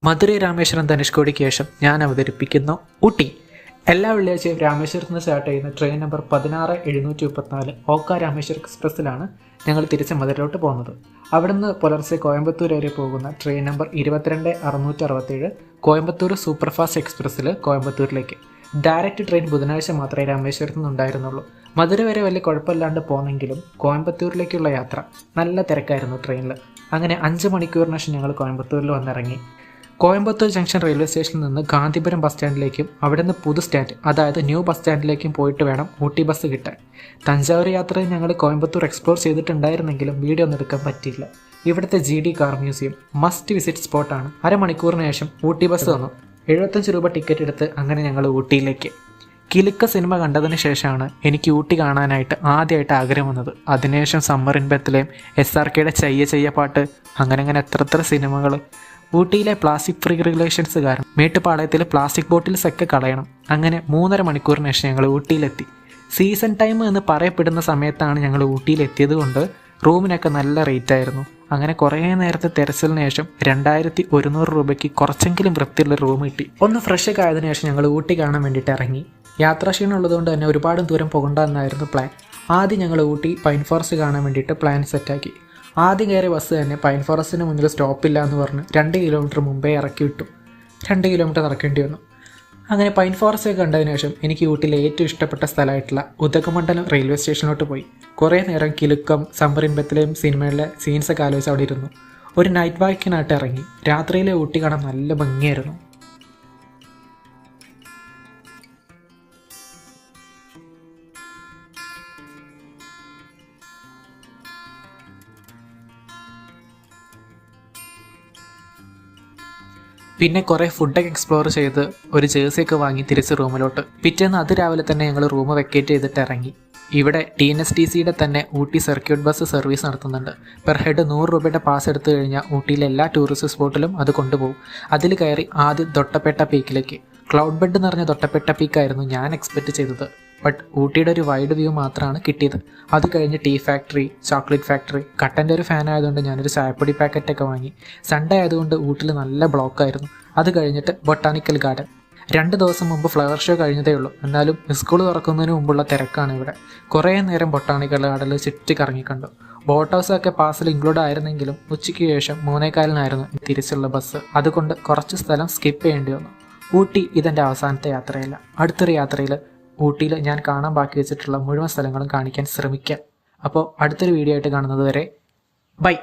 മധുരൈ രാമേശ്വരം ധനുഷ്കോടിക്ക് ശേഷം ഞാൻ അവതരിപ്പിക്കുന്നു ഊട്ടി. എല്ലാ വെള്ളിയാഴ്ചയും രാമേശ്വരത്ത് നിന്ന് സ്റ്റാർട്ട് ചെയ്യുന്ന ട്രെയിൻ നമ്പർ 16734 ഓക്ക രാമേശ്വരം എക്സ്പ്രസ്സിലാണ് ഞങ്ങൾ തിരിച്ച് മധുരയിലോട്ട് പോകുന്നത്. അവിടുന്ന് പുലർച്ചെ കോയമ്പത്തൂർ വരെ പോകുന്ന ട്രെയിൻ നമ്പർ 22667 കോയമ്പത്തൂർ സൂപ്പർഫാസ്റ്റ് എക്സ്പ്രസ്സിൽ കോയമ്പത്തൂരിലേക്ക്. ഡയറക്റ്റ് ട്രെയിൻ ബുധനാഴ്ച മാത്രമേ രാമേശ്വരത്ത് നിന്നുണ്ടായിരുന്നുള്ളൂ. മധുര വരെ വലിയ കുഴപ്പമില്ലാണ്ട് പോന്നെങ്കിലും കോയമ്പത്തൂരിലേക്കുള്ള യാത്ര നല്ല തിരക്കായിരുന്നു ട്രെയിനിൽ. അങ്ങനെ 5 മണിക്കൂറിന് ശേഷം ഞങ്ങൾ കോയമ്പത്തൂരിൽ വന്നിറങ്ങി. കോയമ്പത്തൂർ ജംഗ്ഷൻ റെയിൽവേ സ്റ്റേഷനിൽ നിന്ന് ഗാന്ധിപുരം ബസ് സ്റ്റാൻഡിലേക്കും അവിടെ നിന്ന് പുതു സ്റ്റാൻഡ് അതായത് ന്യൂ ബസ് സ്റ്റാൻഡിലേക്കും പോയിട്ട് വേണം ഊട്ടി ബസ് കിട്ടാൻ. തഞ്ചാവൂർ യാത്രയിൽ ഞങ്ങൾ കോയമ്പത്തൂർ എക്സ്പ്ലോർ ചെയ്തിട്ടുണ്ടായിരുന്നെങ്കിലും വീഡിയോ ഒന്നും എടുക്കാൻ പറ്റിയില്ല. ഇവിടുത്തെ GD car museum must visit സ്പോട്ടാണ്. അരമണിക്കൂറിന് ശേഷം ഊട്ടി ബസ് വന്നു. 75 രൂപ ടിക്കറ്റ് എടുത്ത് അങ്ങനെ ഞങ്ങൾ ഊട്ടിയിലേക്ക്. കിലുക്ക സിനിമ കണ്ടതിന് ശേഷമാണ് എനിക്ക് ഊട്ടി കാണാനായിട്ട് ആദ്യമായിട്ട് ആഗ്രഹം വന്നത്. അതിനുശേഷം സമ്മർ ഇൻ ബെത്ത്ലേം, SRKയുടെ ചെയ്യ ചെയ്യ പാട്ട്, അങ്ങനെ എത്ര സിനിമകൾ. ഊട്ടിയിലെ പ്ലാസ്റ്റിക് ഫ്രീ റെഗുലേഷൻസ് കാരണം മേട്ടുപാളയത്തിൽ പ്ലാസ്റ്റിക് ബോട്ടിൽസ് ഒക്കെ കളയണം. അങ്ങനെ 3.5 മണിക്കൂറിന് ശേഷം ഞങ്ങൾ ഊട്ടിയിലെത്തി. സീസൺ ടൈം എന്ന് പറയപ്പെടുന്ന സമയത്താണ് ഞങ്ങൾ ഊട്ടിയിലെത്തിയത് കൊണ്ട് റൂമിനൊക്കെ നല്ല റേറ്റ് ആയിരുന്നു. അങ്ങനെ കുറേ നേരത്തെ തെരച്ചിലിന് ശേഷം 2100 രൂപയ്ക്ക് കുറച്ചെങ്കിലും വൃത്തിയുള്ള റൂം കിട്ടി. ഒന്ന് ഫ്രഷ് ഒക്കെ ആയതിനു ശേഷം ഞങ്ങൾ ഊട്ടി കാണാൻ വേണ്ടിയിട്ട് ഇറങ്ങി. യാത്രാക്ഷീണം ഉള്ളതുകൊണ്ട് തന്നെ ഒരുപാട് ദൂരം പോകണ്ടെന്നായിരുന്നു പ്ലാൻ. ആദ്യം ഞങ്ങൾ ഊട്ടി പൈൻ ഫോറസ്റ്റ് കാണാൻ വേണ്ടിയിട്ട് പ്ലാൻ സെറ്റാക്കി. ആദ്യം കയറിയ ബസ് തന്നെ പൈൻ ഫോറസ്റ്റിന് മുന്നിൽ സ്റ്റോപ്പില്ല എന്ന് പറഞ്ഞ് 2 കിലോമീറ്റർ മുമ്പേ ഇറക്കി വിട്ടു. 2 കിലോമീറ്റർ നടക്കേണ്ടി വന്നു. അങ്ങനെ പൈൻ ഫോറസ്റ്റ് ഒക്കെ കണ്ടതിന് ശേഷം എനിക്ക് ഊട്ടിയിലെ ഏറ്റവും ഇഷ്ടപ്പെട്ട സ്ഥലമായിട്ടുള്ള ഉദകമണ്ഡലം റെയിൽവേ സ്റ്റേഷനിലോട്ട് പോയി. കുറേ നേരം കിലുക്കം, സമ്മർ ഇൻ ബെത്ത്ലേം സിനിമയിലെ സീൻസൊക്കെ ആലോചിച്ച് അവിടെ ഇരുന്നു. ഒരു നൈറ്റ് വാക്കിനായിട്ട് ഇറങ്ങി. രാത്രിയിലെ ഊട്ടി കാണാൻ നല്ല ഭംഗിയായിരുന്നു. പിന്നെ കുറേ ഫുഡൊക്കെ എക്സ്പ്ലോർ ചെയ്ത് ഒരു ജേഴ്സിയൊക്കെ വാങ്ങി തിരിച്ച് റൂമിലോട്ട്. പിറ്റേന്ന് അതിരാവിലെ തന്നെ ഞങ്ങൾ റൂം വെക്കേറ്റ് ചെയ്തിട്ട് ഇറങ്ങി. ഇവിടെ TNSTCയുടെ തന്നെ ഊട്ടി സർക്യൂട്ട് ബസ് സർവീസ് നടത്തുന്നുണ്ട്. പെർ ഹെഡ് 100 രൂപയുടെ പാസ് എടുത്തു കഴിഞ്ഞാൽ ഊട്ടിയിലെ എല്ലാ ടൂറിസ്റ്റ് സ്പോട്ടിലും അത് കൊണ്ടുപോകും. അതിൽ കയറി ആദ്യം തൊട്ടപ്പെട്ട പീക്കിലേക്ക്. ക്ലൗഡ് ബെഡ് നിറഞ്ഞ തൊട്ടപ്പെട്ട പീക്കായിരുന്നു ഞാൻ എക്സ്പെക്റ്റ് ചെയ്തത്. ബട്ട് ഊട്ടിയുടെ ഒരു വൈഡ് വ്യൂ മാത്രമാണ് കിട്ടിയത്. അത് കഴിഞ്ഞ് ടീ ഫാക്ടറി, ചോക്ലേറ്റ് ഫാക്ടറി. കട്ടൻ്റെ ഒരു ഫാൻ ആയതുകൊണ്ട് ഞാനൊരു ചായപ്പൊടി പാക്കറ്റൊക്കെ വാങ്ങി. സൺഡേ ആയതുകൊണ്ട് ഊട്ടിൽ നല്ല ബ്ലോക്കായിരുന്നു. അത് കഴിഞ്ഞിട്ട് ബൊട്ടാണിക്കൽ ഗാർഡൻ. 2 ദിവസം മുമ്പ് ഫ്ലവർ ഷോ കഴിഞ്ഞതേ ഉള്ളൂ. എന്നാലും സ്കൂൾ തുറക്കുന്നതിന് മുമ്പുള്ള തിരക്കാണ് ഇവിടെ. കുറേ നേരം ബൊട്ടാണിക്കൽ ഗാർഡനിൽ ചുറ്റി കറങ്ങിക്കണ്ടു. ബോട്ട് ഹൗസൊക്കെ പാസിൽ ഇൻക്ലൂഡ് ആയിരുന്നെങ്കിലും ഉച്ചയ്ക്ക് ശേഷം 3:15 തിരിച്ചുള്ള ബസ്. അതുകൊണ്ട് കുറച്ച് സ്ഥലം സ്കിപ്പ് ചെയ്യേണ്ടി വന്നു. ഊട്ടി ഇതെൻ്റെ അവസാനത്തെ യാത്രയല്ല. അടുത്തൊരു യാത്രയിൽ ഊട്ടിയിൽ ഞാൻ കാണാൻ ബാക്കി വെച്ചിട്ടുള്ള മുഴുവൻ സ്ഥലങ്ങളും കാണിക്കാൻ ശ്രമിക്കാം. അപ്പോൾ അടുത്തൊരു വീഡിയോ ആയിട്ട് കാണുന്നത് വരെ ബൈ.